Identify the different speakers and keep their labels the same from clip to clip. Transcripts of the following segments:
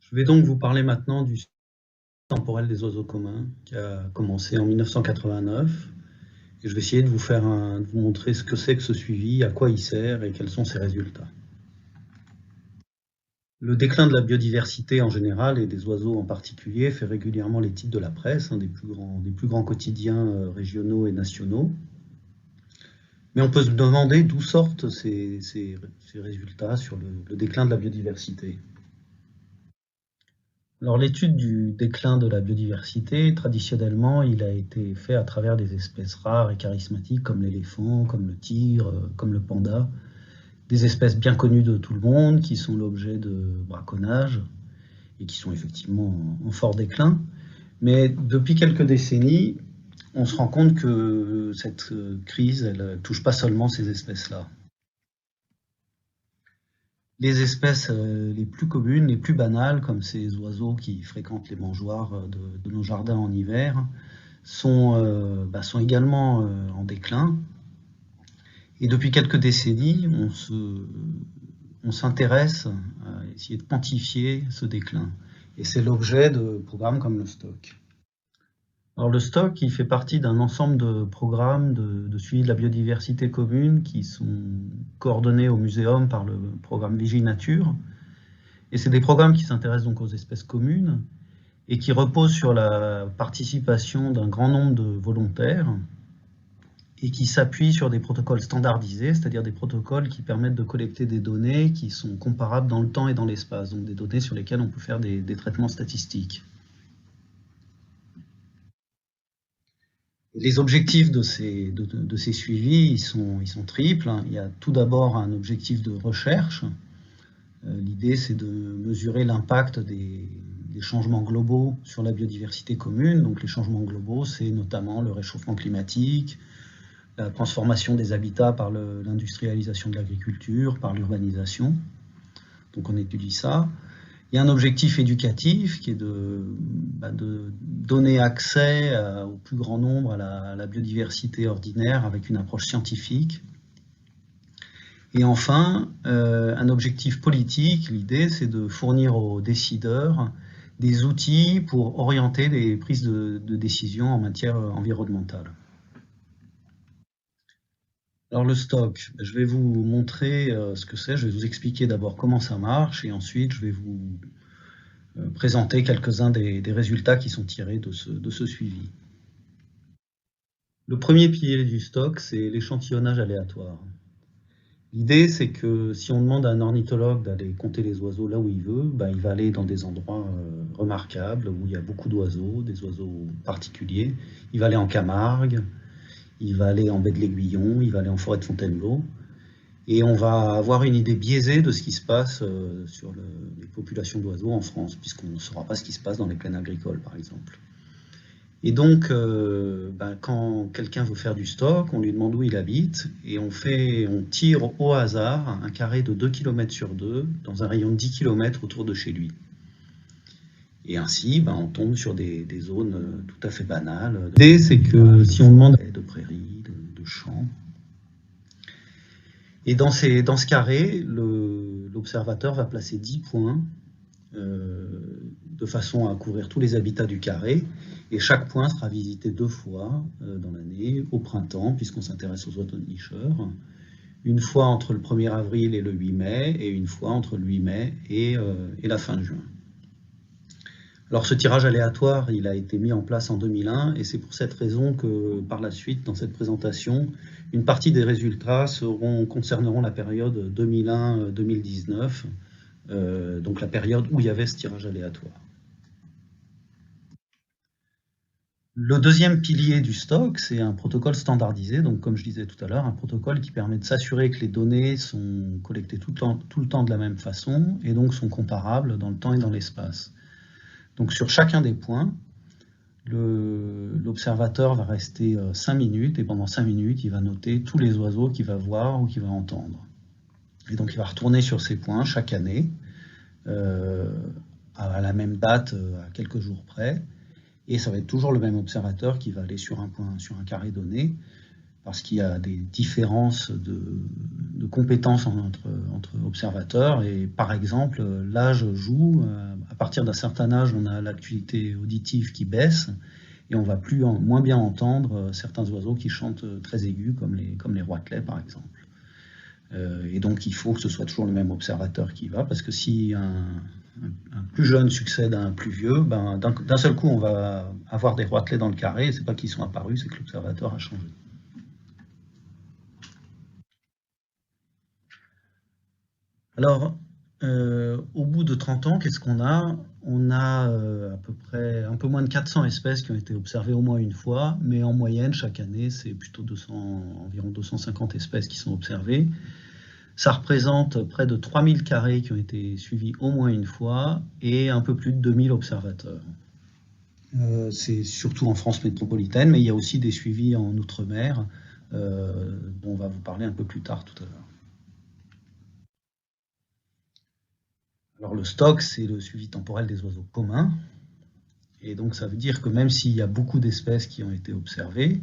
Speaker 1: Je vais donc vous parler maintenant du cycle temporel des oiseaux communs qui a commencé en 1989 et je vais essayer de vous montrer ce que c'est que ce suivi, à quoi il sert et quels sont ses résultats. Le déclin de la biodiversité en général et des oiseaux en particulier fait régulièrement les titres de la presse, des plus grands quotidiens régionaux et nationaux. Mais on peut se demander d'où sortent ces résultats sur le déclin de la biodiversité. Alors l'étude du déclin de la biodiversité, traditionnellement, il a été fait à travers des espèces rares et charismatiques comme l'éléphant, comme le tigre, comme le panda, des espèces bien connues de tout le monde qui sont l'objet de braconnage et qui sont effectivement en fort déclin. Mais depuis quelques décennies, on se rend compte que cette crise, elle ne touche pas seulement ces espèces-là. Les espèces les plus communes, les plus banales, comme ces oiseaux qui fréquentent les mangeoires de nos jardins en hiver, sont également en déclin. Et depuis quelques décennies, on s'intéresse à essayer de quantifier ce déclin. Et c'est l'objet de programmes comme le STOC. Alors le STOC, il fait partie d'un ensemble de programmes de suivi de la biodiversité commune qui sont coordonnés au Muséum par le programme Viginature. Et c'est des programmes qui s'intéressent donc aux espèces communes et qui reposent sur la participation d'un grand nombre de volontaires et qui s'appuient sur des protocoles standardisés, c'est-à-dire des protocoles qui permettent de collecter des données qui sont comparables dans le temps et dans l'espace, donc des données sur lesquelles on peut faire des traitements statistiques. Les objectifs de ces suivis, ils sont triples. Il y a tout d'abord un objectif de recherche. L'idée, c'est de mesurer l'impact des changements globaux sur la biodiversité commune. Donc les changements globaux, c'est notamment le réchauffement climatique, la transformation des habitats par l'industrialisation de l'agriculture, par l'urbanisation. Donc on étudie ça. Il y a un objectif éducatif qui est de donner accès au plus grand nombre à la biodiversité ordinaire avec une approche scientifique. Et enfin, un objectif politique, l'idée c'est de fournir aux décideurs des outils pour orienter les prises de décision en matière environnementale. Alors le STOC, je vais vous montrer ce que c'est, je vais vous expliquer d'abord comment ça marche et ensuite je vais vous présenter quelques-uns des résultats qui sont tirés de ce suivi. Le premier pilier du STOC, c'est l'échantillonnage aléatoire. L'idée, c'est que si on demande à un ornithologue d'aller compter les oiseaux là où il veut, il va aller dans des endroits remarquables, où il y a beaucoup d'oiseaux, des oiseaux particuliers. Il va aller en Camargue, il va aller en baie de l'Aiguillon, il va aller en forêt de Fontainebleau. Et on va avoir une idée biaisée de ce qui se passe sur les populations d'oiseaux en France, puisqu'on ne saura pas ce qui se passe dans les plaines agricoles, par exemple. Et donc, quand quelqu'un veut faire du STOC, on lui demande où il habite, et on tire au hasard un carré de 2 km sur 2, dans un rayon de 10 km autour de chez lui. Et ainsi, on tombe sur des zones tout à fait banales. L'idée, c'est que si on demande de prairies, de champs, et dans ce carré, l'observateur va placer 10 points de façon à couvrir tous les habitats du carré. Et chaque point sera visité 2 fois dans l'année, au printemps, puisqu'on s'intéresse aux oiseaux nicheurs. Une fois entre le 1er avril et le 8 mai, et une fois entre le 8 mai et la fin juin. Alors ce tirage aléatoire, il a été mis en place en 2001 et c'est pour cette raison que par la suite, dans cette présentation, une partie des résultats concerneront la période 2001-2019, donc la période où il y avait ce tirage aléatoire. Le deuxième pilier du STOC, c'est un protocole standardisé, donc comme je disais tout à l'heure, un protocole qui permet de s'assurer que les données sont collectées tout le temps de la même façon et donc sont comparables dans le temps et dans l'espace. Donc sur chacun des points, l'observateur va rester 5 minutes et pendant 5 minutes, il va noter tous les oiseaux qu'il va voir ou qu'il va entendre. Et donc il va retourner sur ces points chaque année, à la même date, à quelques jours près, et ça va être toujours le même observateur qui va aller sur un point, sur un carré donné, parce qu'il y a des différences de compétences entre observateurs, et par exemple, l'âge joue partir d'un certain âge, on a l'acuité auditive qui baisse et on va moins bien entendre certains oiseaux qui chantent très aigus, comme les roitelets par exemple. Et donc il faut que ce soit toujours le même observateur qui va, parce que si un plus jeune succède à un plus vieux, ben, d'un seul coup on va avoir des roitelets dans le carré, et c'est pas qu'ils sont apparus, c'est que l'observateur a changé. Alors, au bout de 30 ans, qu'est-ce qu'on a? On a à peu près un peu moins de 400 espèces qui ont été observées au moins une fois, mais en moyenne, chaque année, c'est plutôt environ 250 espèces qui sont observées. Ça représente près de 3000 carrés qui ont été suivis au moins une fois et un peu plus de 2000 observateurs. C'est surtout en France métropolitaine, mais il y a aussi des suivis en Outre-mer, dont on va vous parler un peu plus tard tout à l'heure. Alors le stock, c'est le suivi temporel des oiseaux communs. Et donc ça veut dire que même s'il y a beaucoup d'espèces qui ont été observées,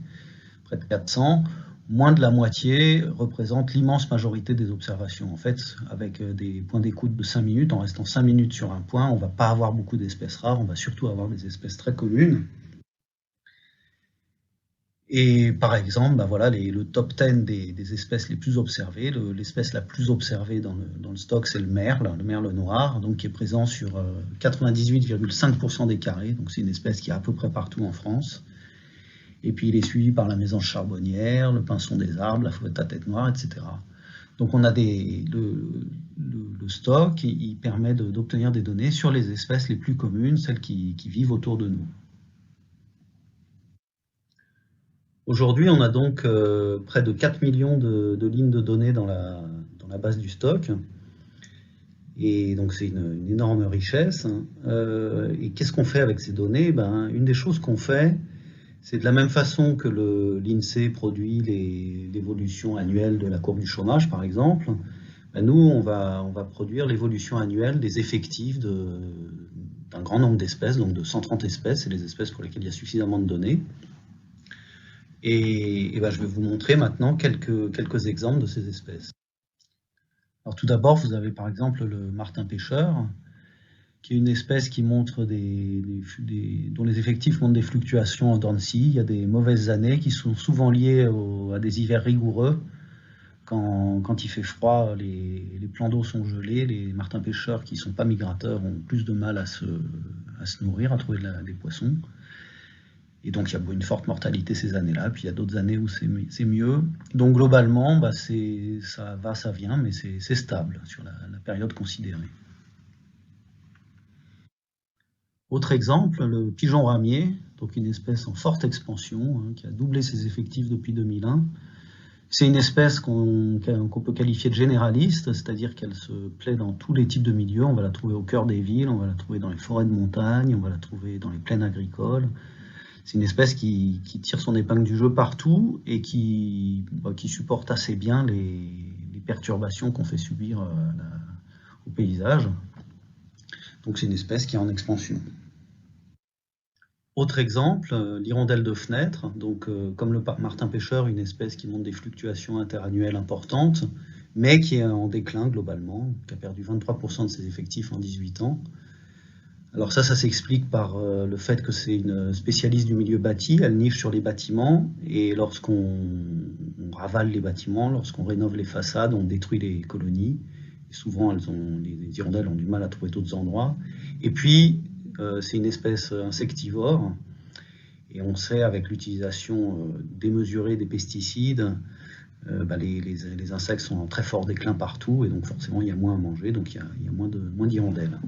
Speaker 1: près de 400, moins de la moitié représente l'immense majorité des observations. En fait, avec des points d'écoute de 5 minutes, en restant 5 minutes sur un point, on ne va pas avoir beaucoup d'espèces rares, on va surtout avoir des espèces très communes. Et par exemple, ben voilà, le top 10 des espèces les plus observées, l'espèce la plus observée dans le stock, c'est le merle noir, donc qui est présent sur 98,5% des carrés, donc c'est une espèce qui est à peu près partout en France. Et puis il est suivi par la mésange charbonnière, le pinson des arbres, la fauvette à tête noire, etc. Donc on a le stock, il permet d'obtenir des données sur les espèces les plus communes, celles qui vivent autour de nous. Aujourd'hui, on a donc près de 4 millions de lignes de données dans la base du stock. Et donc c'est une énorme richesse. Et qu'est-ce qu'on fait avec ces données? Ben, une des choses qu'on fait, c'est de la même façon que l'INSEE produit l'évolution annuelle de la courbe du chômage, par exemple. Ben nous, on va produire l'évolution annuelle des effectifs d'un grand nombre d'espèces, donc de 130 espèces, c'est les espèces pour lesquelles il y a suffisamment de données. Et ben, je vais vous montrer maintenant quelques exemples de ces espèces. Alors tout d'abord, vous avez par exemple le martin pêcheur, qui est une espèce qui montre dont les effectifs montrent des fluctuations en dents de scie. Il y a des mauvaises années qui sont souvent liées à des hivers rigoureux. Quand il fait froid, les plans d'eau sont gelés, les martins pêcheurs qui ne sont pas migrateurs ont plus de mal à se nourrir, à trouver des poissons. Et donc il y a une forte mortalité ces années-là, puis il y a d'autres années où c'est mieux. Donc globalement, bah, ça va, ça vient, mais c'est stable sur la période considérée. Autre exemple, le pigeon ramier, donc une espèce en forte expansion, hein, qui a doublé ses effectifs depuis 2001. C'est une espèce qu'on peut qualifier de généraliste, c'est-à-dire qu'elle se plaît dans tous les types de milieux. On va la trouver au cœur des villes, on va la trouver dans les forêts de montagne, on va la trouver dans les plaines agricoles. C'est une espèce qui tire son épingle du jeu partout et qui supporte assez bien les perturbations qu'on fait subir au paysage. Donc c'est une espèce qui est en expansion. Autre exemple, l'hirondelle de fenêtre. Donc, comme le martin pêcheur, une espèce qui montre des fluctuations interannuelles importantes, mais qui est en déclin globalement, qui a perdu 23% de ses effectifs en 18 ans. Alors ça s'explique par le fait que c'est une spécialiste du milieu bâti, elle niche sur les bâtiments, et lorsqu'on ravale les bâtiments, lorsqu'on rénove les façades, on détruit les colonies. Et souvent, les hirondelles ont du mal à trouver d'autres endroits. Et puis, c'est une espèce insectivore, et on sait avec l'utilisation démesurée des pesticides, les insectes sont en très fort déclin partout, et donc forcément il y a moins à manger, donc il y a moins d'hirondelles.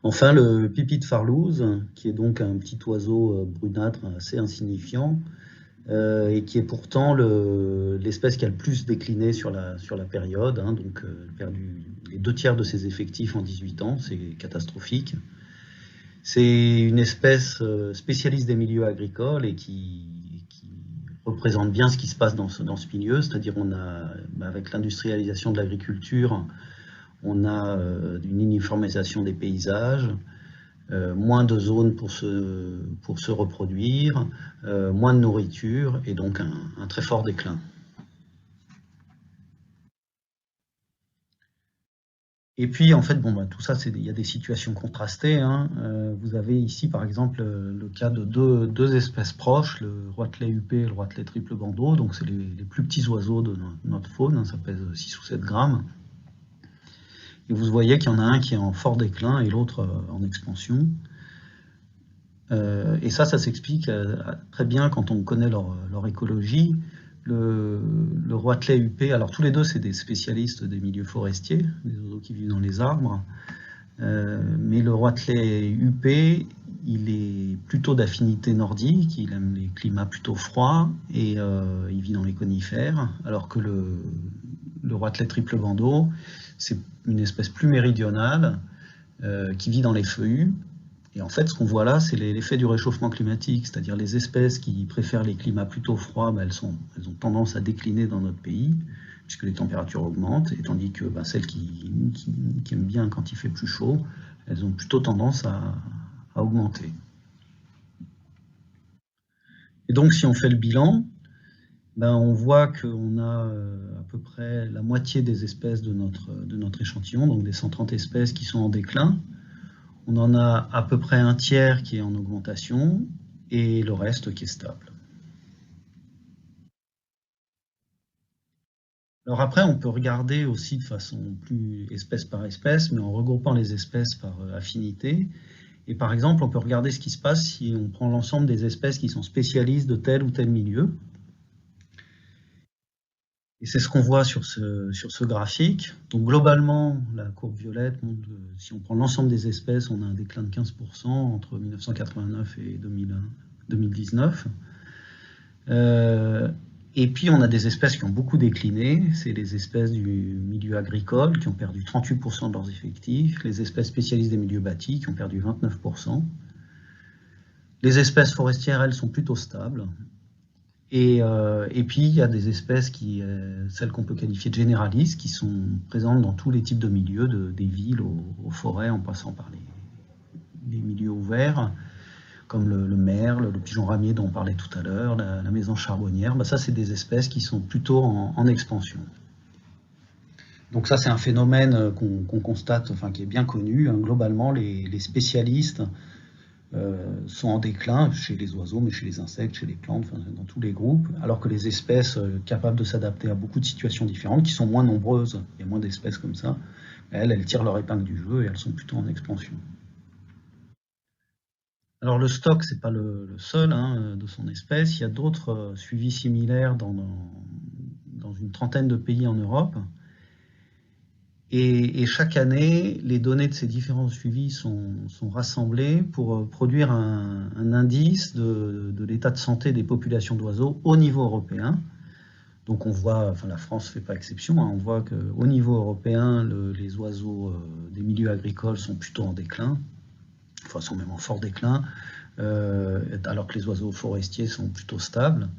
Speaker 1: Enfin, le pipi de Farlouse, qui est donc un petit oiseau brunâtre assez insignifiant, et qui est pourtant l'espèce qui a le plus décliné sur la période, hein, donc perdu les 2/3 de ses effectifs en 18 ans, c'est catastrophique. C'est une espèce spécialiste des milieux agricoles et qui représente bien ce qui se passe dans ce milieu, c'est-à-dire avec l'industrialisation de l'agriculture, on a une uniformisation des paysages, moins de zones pour se reproduire, moins de nourriture et donc un très fort déclin. Et puis, en fait, bon, bah, tout ça, il y a des situations contrastées, hein. Vous avez ici, par exemple, le cas de deux espèces proches, le roitelet huppé et le roitelet triple bandeau. Donc, c'est les plus petits oiseaux de notre faune, hein, ça pèse 6 ou 7 grammes. Et vous voyez qu'il y en a un qui est en fort déclin et l'autre en expansion. Et ça s'explique très bien quand on connaît leur écologie. Le roitelet huppé, alors tous les deux, c'est des spécialistes des milieux forestiers, des oiseaux qui vivent dans les arbres. Mais le roitelet huppé, il est plutôt d'affinité nordique, il aime les climats plutôt froids et il vit dans les conifères, alors que le roitelet triple bandeau, c'est une espèce plus méridionale qui vit dans les feuillus. Et en fait, ce qu'on voit là, c'est l'effet du réchauffement climatique, c'est-à-dire les espèces qui préfèrent les climats plutôt froids, elles ont tendance à décliner dans notre pays, puisque les températures augmentent, et tandis que celles qui aiment bien quand il fait plus chaud, elles ont plutôt tendance à augmenter. Et donc, si on fait le bilan, on voit qu'on a à peu près la moitié des espèces de notre échantillon, donc des 130 espèces qui sont en déclin. On en a à peu près un tiers qui est en augmentation et le reste qui est stable. Alors après, on peut regarder aussi de façon plus espèce par espèce, mais en regroupant les espèces par affinité. Et par exemple, on peut regarder ce qui se passe si on prend l'ensemble des espèces qui sont spécialistes de tel ou tel milieu. Et c'est ce qu'on voit sur ce graphique. Donc globalement, la courbe violette montre que si on prend l'ensemble des espèces, on a un déclin de 15% entre 1989 et 2019. Et puis on a des espèces qui ont beaucoup décliné, c'est les espèces du milieu agricole qui ont perdu 38% de leurs effectifs, les espèces spécialistes des milieux bâtis qui ont perdu 29%. Les espèces forestières, elles, sont plutôt stables. Et puis, il y a des espèces, celles qu'on peut qualifier de généralistes, qui sont présentes dans tous les types de milieux, des villes aux forêts, en passant par les milieux ouverts, comme le merle, le pigeon ramier dont on parlait tout à l'heure, la maison charbonnière. Ça, c'est des espèces qui sont plutôt en expansion. Donc ça, c'est un phénomène qu'on constate, enfin qui est bien connu. Globalement, les spécialistes sont en déclin chez les oiseaux, mais chez les insectes, chez les plantes, dans tous les groupes, alors que les espèces capables de s'adapter à beaucoup de situations différentes, qui sont moins nombreuses, il y a moins d'espèces comme ça, elles tirent leur épingle du jeu et elles sont plutôt en expansion. Alors le stock, c'est pas le seul de son espèce, il y a d'autres suivis similaires dans une trentaine de pays en Europe. Et chaque année, les données de ces différents suivis sont rassemblées pour produire un indice de l'état de santé des populations d'oiseaux au niveau européen. Donc on voit, enfin la France ne fait pas exception, on voit qu'au niveau européen, les oiseaux des milieux agricoles sont plutôt en déclin, enfin sont même en fort déclin, alors que les oiseaux forestiers sont plutôt stables.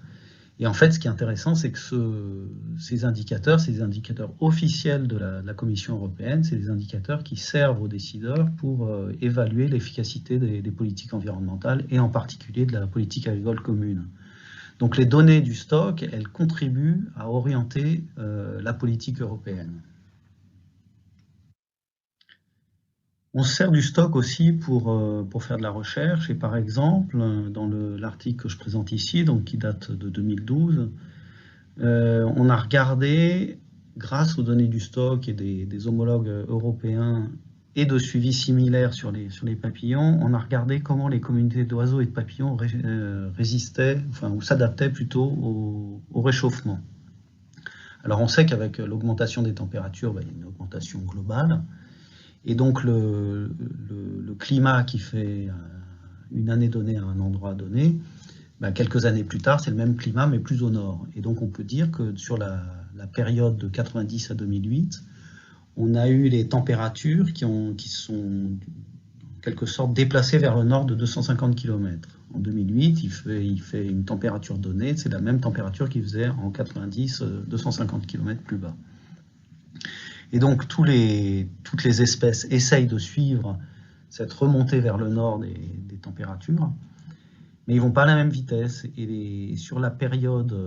Speaker 1: Et en fait, ce qui est intéressant, c'est que ces indicateurs officiels de la Commission européenne, c'est des indicateurs qui servent aux décideurs pour évaluer l'efficacité des politiques environnementales et en particulier de la politique agricole commune. Donc les données du stock, elles contribuent à orienter la politique européenne. On se sert du stock aussi pour faire de la recherche. Et par exemple, dans l'article que je présente ici, donc qui date de 2012, on a regardé, grâce aux données du stock et des homologues européens et de suivi similaires sur les papillons, on a regardé comment les communautés d'oiseaux et de papillons résistaient, enfin, ou s'adaptaient plutôt au réchauffement. Alors on sait qu'avec l'augmentation des températures, il y a une augmentation globale. Et donc le climat qui fait une année donnée à un endroit donné, quelques années plus tard, c'est le même climat, mais plus au nord. Et donc on peut dire que sur la période de 90 à 2008, on a eu les températures qui sont en quelque sorte déplacées vers le nord de 250 km. En 2008, il fait une température donnée, c'est la même température qu'il faisait en 90, 250 km plus bas. Et donc toutes les espèces essayent de suivre cette remontée vers le nord des températures, mais ils ne vont pas à la même vitesse. Et sur la période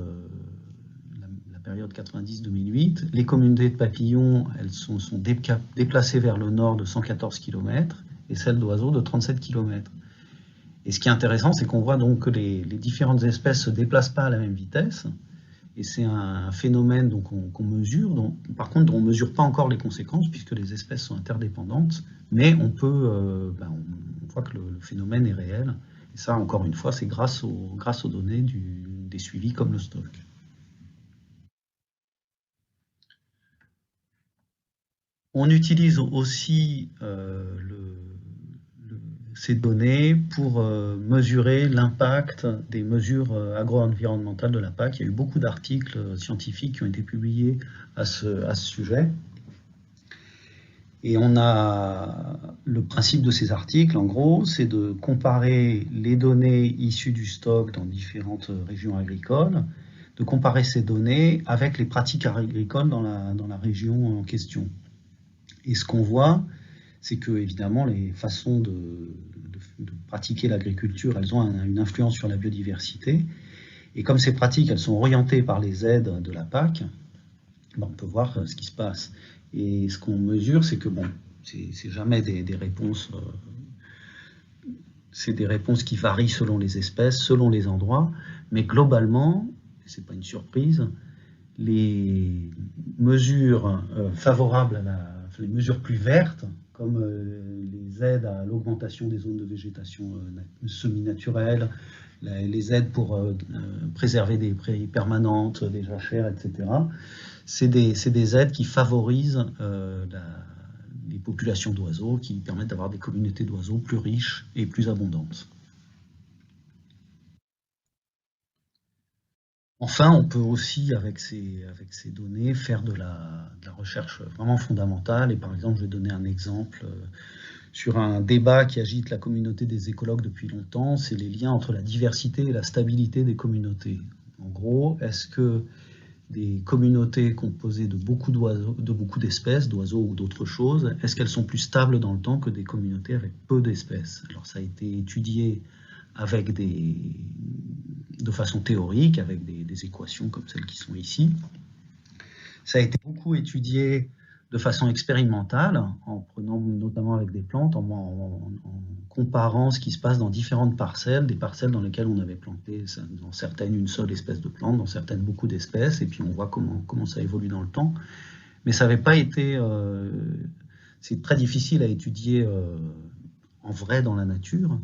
Speaker 1: période 90-2008. Les communautés de papillons, elles sont déplacées vers le nord de 114 km et celles d'oiseaux de 37 km. Et ce qui est intéressant, c'est qu'on voit donc que les différentes espèces ne se déplacent pas à la même vitesse. Et c'est un phénomène qu'on mesure, par contre, dont on ne mesure pas encore les conséquences, puisque les espèces sont interdépendantes, mais on voit que le phénomène est réel. Et ça, encore une fois, c'est grâce aux données des suivis comme le stock. On utilise aussi ces données pour mesurer l'impact des mesures agro-environnementales de la PAC. Il y a eu beaucoup d'articles scientifiques qui ont été publiés à ce sujet. Et on a le principe de ces articles, en gros, c'est de comparer les données issues du stock dans différentes régions agricoles, de comparer ces données avec les pratiques agricoles dans la région en question. Et ce qu'on voit, c'est que, évidemment, les façons de pratiquer l'agriculture, elles ont une influence sur la biodiversité. Et comme ces pratiques, elles sont orientées par les aides de la PAC, on peut voir ce qui se passe. Et ce qu'on mesure, c'est que, bon, c'est jamais des réponses... c'est des réponses qui varient selon les espèces, selon les endroits, mais globalement, c'est pas une surprise, les mesures favorables les mesures plus vertes, comme les aides à l'augmentation des zones de végétation semi-naturelle, les aides pour préserver des prairies permanentes, des jachères, etc. C'est des aides qui favorisent les populations d'oiseaux, qui permettent d'avoir des communautés d'oiseaux plus riches et plus abondantes. Enfin, on peut aussi, avec ces données, faire de la recherche vraiment fondamentale. Et par exemple, je vais donner un exemple sur un débat qui agite la communauté des écologues depuis longtemps, c'est les liens entre la diversité et la stabilité des communautés. En gros, est-ce que des communautés composées de beaucoup d'espèces, d'oiseaux ou d'autres choses, est-ce qu'elles sont plus stables dans le temps que des communautés avec peu d'espèces? Alors ça a été étudié avec de façon théorique, avec des équations comme celles qui sont ici. Ça a été beaucoup étudié de façon expérimentale, en prenant notamment avec des plantes, en comparant ce qui se passe dans différentes parcelles, des parcelles dans lesquelles on avait planté, dans certaines une seule espèce de plante, dans certaines beaucoup d'espèces, et puis on voit comment ça évolue dans le temps. Mais ça n'avait pas été... c'est très difficile à étudier en vrai dans la nature.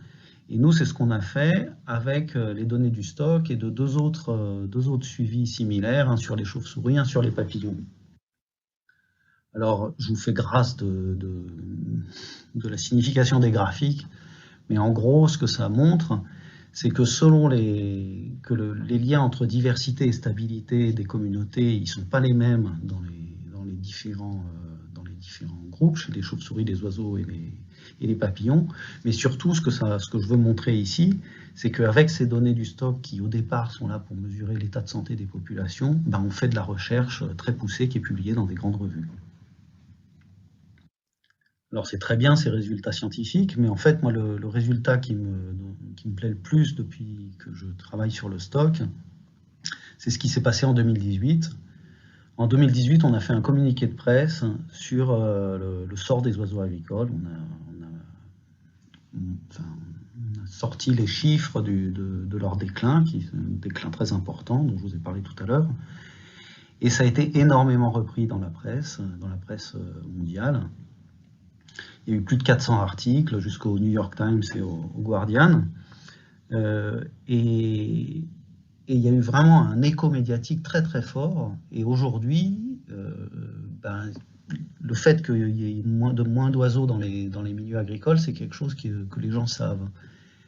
Speaker 1: Et nous, c'est ce qu'on a fait avec les données du stock et de deux autres suivis similaires, un sur les chauves-souris, un sur les papillons. Alors, je vous fais grâce de la signification des graphiques, mais en gros, ce que ça montre, c'est que selon les liens entre diversité et stabilité des communautés, ils ne sont pas les mêmes dans les différents groupes, chez les chauves-souris, les oiseaux et les papillons. Mais surtout, ce que je veux montrer ici, c'est qu'avec ces données du stock qui, au départ, sont là pour mesurer l'état de santé des populations, on fait de la recherche très poussée qui est publiée dans des grandes revues. Alors c'est très bien ces résultats scientifiques, mais en fait, moi, le résultat qui me plaît le plus depuis que je travaille sur le stock, c'est ce qui s'est passé en 2018. En 2018, on a fait un communiqué de presse sur le sort des oiseaux agricoles. On a sorti les chiffres de leur déclin, qui est un déclin très important, dont je vous ai parlé tout à l'heure. Et ça a été énormément repris dans la presse mondiale. Il y a eu plus de 400 articles jusqu'au New York Times et au Guardian. Et il y a eu vraiment un écho médiatique très très fort. Et aujourd'hui, le fait qu'il y ait moins d'oiseaux dans les milieux agricoles, c'est quelque chose que les gens savent.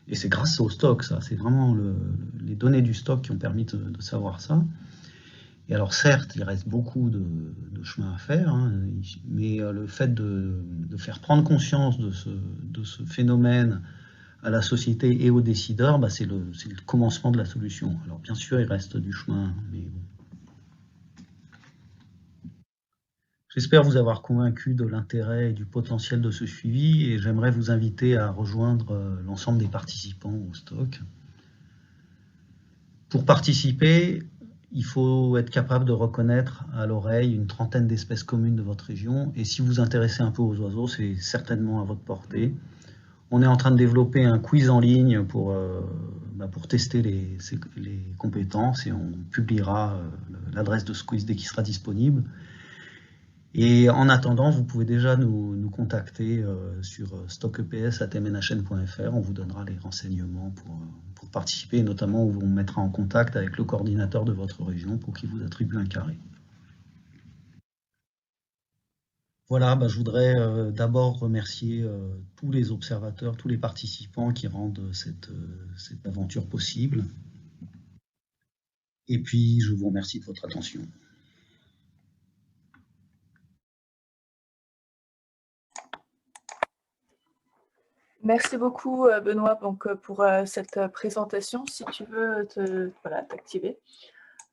Speaker 1: Et c'est grâce au stock, ça. C'est vraiment les données du stock qui ont permis de savoir ça. Et alors certes, il reste beaucoup de chemin à faire, hein, mais le fait de faire prendre conscience de ce phénomène à la société et aux décideurs, c'est le commencement de la solution. Alors bien sûr, il reste du chemin, mais bon. J'espère vous avoir convaincu de l'intérêt et du potentiel de ce suivi, et j'aimerais vous inviter à rejoindre l'ensemble des participants au stock. Pour participer, il faut être capable de reconnaître à l'oreille une trentaine d'espèces communes de votre région. Et si vous vous intéressez un peu aux oiseaux, c'est certainement à votre portée. On est en train de développer un quiz en ligne pour tester les compétences, et on publiera l'adresse de ce quiz dès qu'il sera disponible. Et en attendant, vous pouvez déjà nous contacter sur stockeps@mnhn.fr. On vous donnera les renseignements pour participer, et notamment on vous mettra en contact avec le coordinateur de votre région pour qu'il vous attribue un carré. Voilà, je voudrais d'abord remercier tous les observateurs, tous les participants qui rendent cette aventure possible. Et puis, je vous remercie de votre attention.
Speaker 2: Merci beaucoup, Benoît, pour cette présentation. Si tu veux t'activer.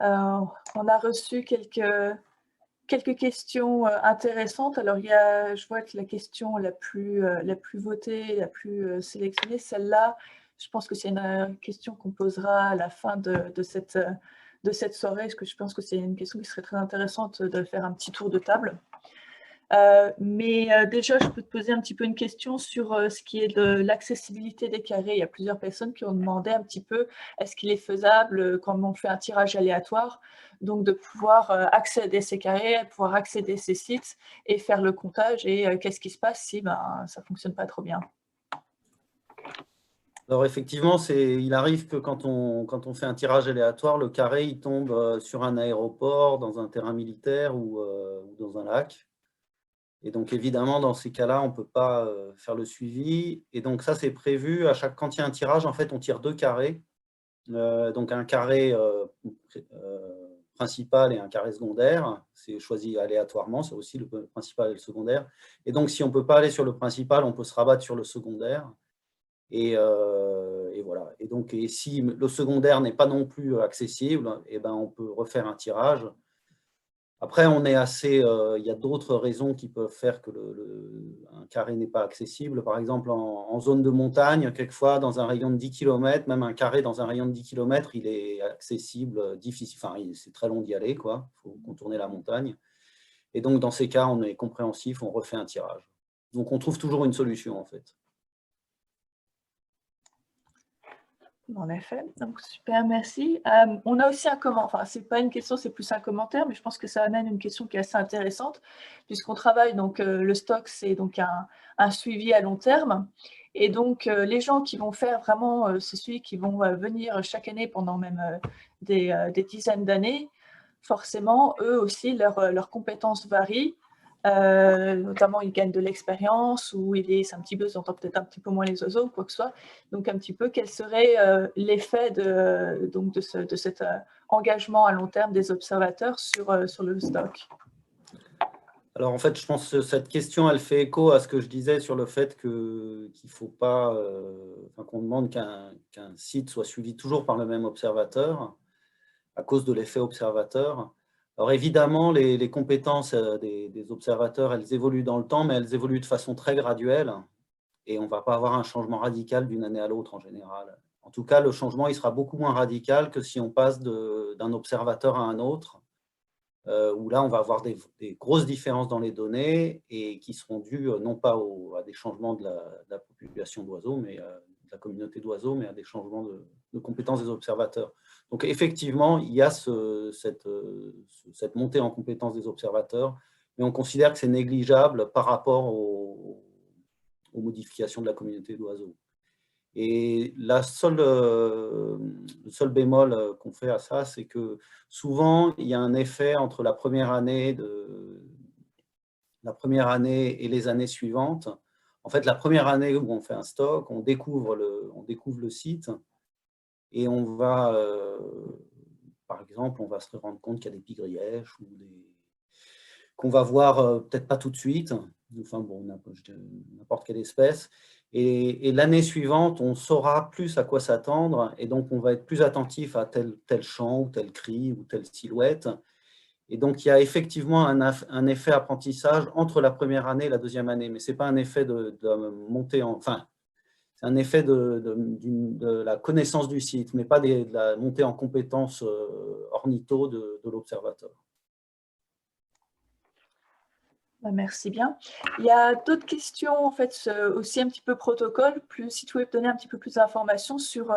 Speaker 2: On a reçu quelques questions intéressantes. Alors, je vois que la question la plus votée, la plus sélectionnée, celle-là, je pense que c'est une question qu'on posera à la fin de cette soirée, parce que je pense que c'est une question qui serait très intéressante de faire un petit tour de table. Mais déjà, je peux te poser un petit peu une question sur ce qui est de l'accessibilité des carrés. Il y a plusieurs personnes qui ont demandé un petit peu, est-ce qu'il est faisable, quand on fait un tirage aléatoire, donc de pouvoir accéder à ces carrés, pouvoir accéder à ces sites et faire le comptage, et qu'est-ce qui se passe si ça ne fonctionne pas trop bien?
Speaker 1: Alors effectivement, il arrive que quand on fait un tirage aléatoire, le carré il tombe sur un aéroport, dans un terrain militaire ou dans un lac. Et donc, évidemment, dans ces cas-là, on ne peut pas faire le suivi. Et donc, ça, c'est prévu. Quand il y a un tirage, en fait, on tire 2 carrés. Donc, un carré principal et un carré secondaire. C'est choisi aléatoirement. C'est aussi le principal et le secondaire. Et donc, si on ne peut pas aller sur le principal, on peut se rabattre sur le secondaire. Et voilà. Et donc, si le secondaire n'est pas non plus accessible, on peut refaire un tirage. Après, il y a d'autres raisons qui peuvent faire que un carré n'est pas accessible. Par exemple, en zone de montagne, quelquefois, dans un rayon de 10 km, même un carré dans un rayon de 10 km, il est accessible, difficile. Enfin, c'est très long d'y aller, quoi. Il faut contourner la montagne. Et donc, dans ces cas, on est compréhensif, on refait un tirage. Donc, on trouve toujours une solution, en fait.
Speaker 2: En effet, donc super, merci. On a aussi un commentaire, enfin c'est pas une question, c'est plus un commentaire, mais je pense que ça amène une question qui est assez intéressante, puisqu'on travaille, donc le stock, c'est donc un suivi à long terme, et donc les gens qui vont faire vraiment ce suivi, qui vont venir chaque année pendant même des dizaines d'années, forcément, eux aussi, leurs compétences varient. Notamment ils gagnent de l'expérience, ou c'est un petit peu, ils entendent peut-être un petit peu moins les oiseaux ou quoi que ce soit. Donc un petit peu, quel serait l'effet de cet engagement à long terme des observateurs sur le stock?
Speaker 1: Alors en fait, je pense que cette question, elle fait écho à ce que je disais sur le fait qu'il ne faut pas, qu'on demande qu'un site soit suivi toujours par le même observateur, à cause de l'effet observateur. Alors évidemment, les compétences des observateurs, elles évoluent dans le temps, mais elles évoluent de façon très graduelle, et on ne va pas avoir un changement radical d'une année à l'autre en général. En tout cas, le changement il sera beaucoup moins radical que si on passe d'un observateur à un autre, où là, on va avoir des grosses différences dans les données, et qui seront dues non pas à des changements de la population d'oiseaux, mais de la communauté d'oiseaux, mais à des changements de compétences des observateurs. Donc effectivement, il y a cette montée en compétences des observateurs, mais on considère que c'est négligeable par rapport aux modifications de la communauté d'oiseaux. Et le seul bémol qu'on fait à ça, c'est que souvent, il y a un effet entre la première année et les années suivantes. En fait, la première année où on fait un stock, on découvre le site, et on va, par exemple, on va se rendre compte qu'il y a des pie-grièches qu'on va voir peut-être pas tout de suite, enfin bon, n'importe quelle espèce. Et l'année suivante, on saura plus à quoi s'attendre, et donc on va être plus attentif à tel chant, ou tel cri, ou telle silhouette. Et donc il y a effectivement un effet apprentissage entre la première année et la deuxième année, mais ce n'est pas un effet de montée enfin, C'est un effet de la connaissance du site, mais pas de la montée en compétence ornitho de l'observateur.
Speaker 2: Merci bien. Il y a d'autres questions, en fait, aussi un petit peu protocole. Si tu pouvais me donner un petit peu plus d'informations sur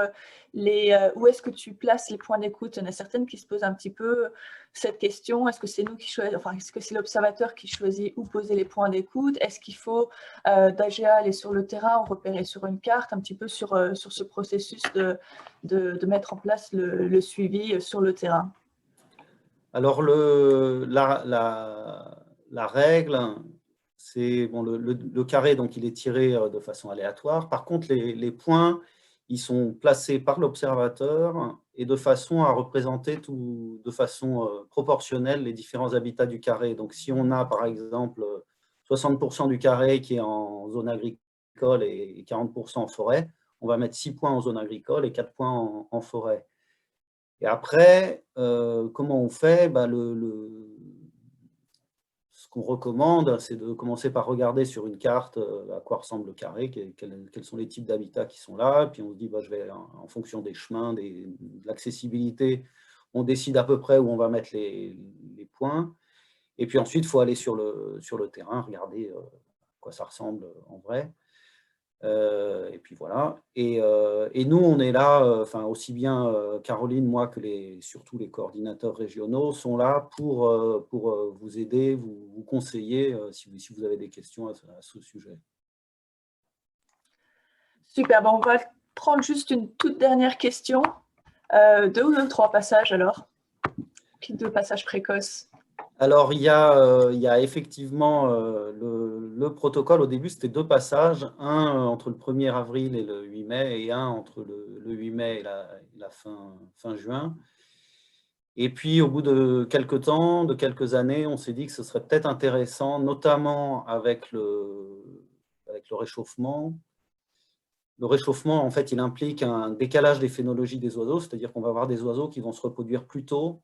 Speaker 2: où est-ce que tu places les points d'écoute. Il y en a certaines qui se posent un petit peu cette question. Est-ce que c'est nous qui choisissons, enfin, est-ce que c'est l'observateur qui choisit où poser les points d'écoute? Est-ce qu'il faut d'AGA aller sur le terrain ou repérer sur une carte, un petit peu sur ce processus de mettre en place le suivi sur le terrain?
Speaker 1: Alors, la règle, c'est bon, le carré, donc il est tiré de façon aléatoire. Par contre, les points, ils sont placés par l'observateur et de façon à représenter de façon proportionnelle les différents habitats du carré. Donc, si on a par exemple 60% du carré qui est en zone agricole et 40% en forêt, on va mettre 6 points en zone agricole et 4 points en forêt. Et après, comment on fait? Ce qu'on recommande, c'est de commencer par regarder sur une carte à quoi ressemble le carré, quels sont les types d'habitats qui sont là. Puis on se dit, je vais, en fonction des chemins, de l'accessibilité, on décide à peu près où on va mettre les points. Et puis ensuite, il faut aller sur le terrain, regarder à quoi ça ressemble en vrai. Et puis voilà. Et nous, on est là, aussi bien Caroline, moi, que surtout les coordinateurs régionaux sont là pour vous aider, vous conseiller si vous avez des questions à ce sujet.
Speaker 2: Super, on va prendre juste une toute dernière question. 2 ou 3 passages alors? 2 passages précoces.
Speaker 1: Alors, il y a effectivement le protocole. Au début, c'était 2 passages, un entre le 1er avril et le 8 mai, et un entre le 8 mai et la fin juin. Et puis, au bout de quelques temps, de quelques années, on s'est dit que ce serait peut-être intéressant, notamment avec le réchauffement. Le réchauffement, en fait, il implique un décalage des phénologies des oiseaux, c'est-à-dire qu'on va avoir des oiseaux qui vont se reproduire plus tôt.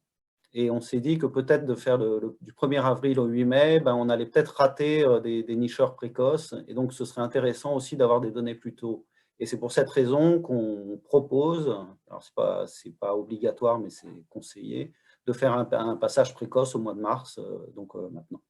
Speaker 1: Et on s'est dit que peut-être de faire du 1er avril au 8 mai, on allait peut-être rater des nicheurs précoces. Et donc, ce serait intéressant aussi d'avoir des données plus tôt. Et c'est pour cette raison qu'on propose, alors c'est pas obligatoire, mais c'est conseillé, de faire un passage précoce au mois de mars, donc maintenant.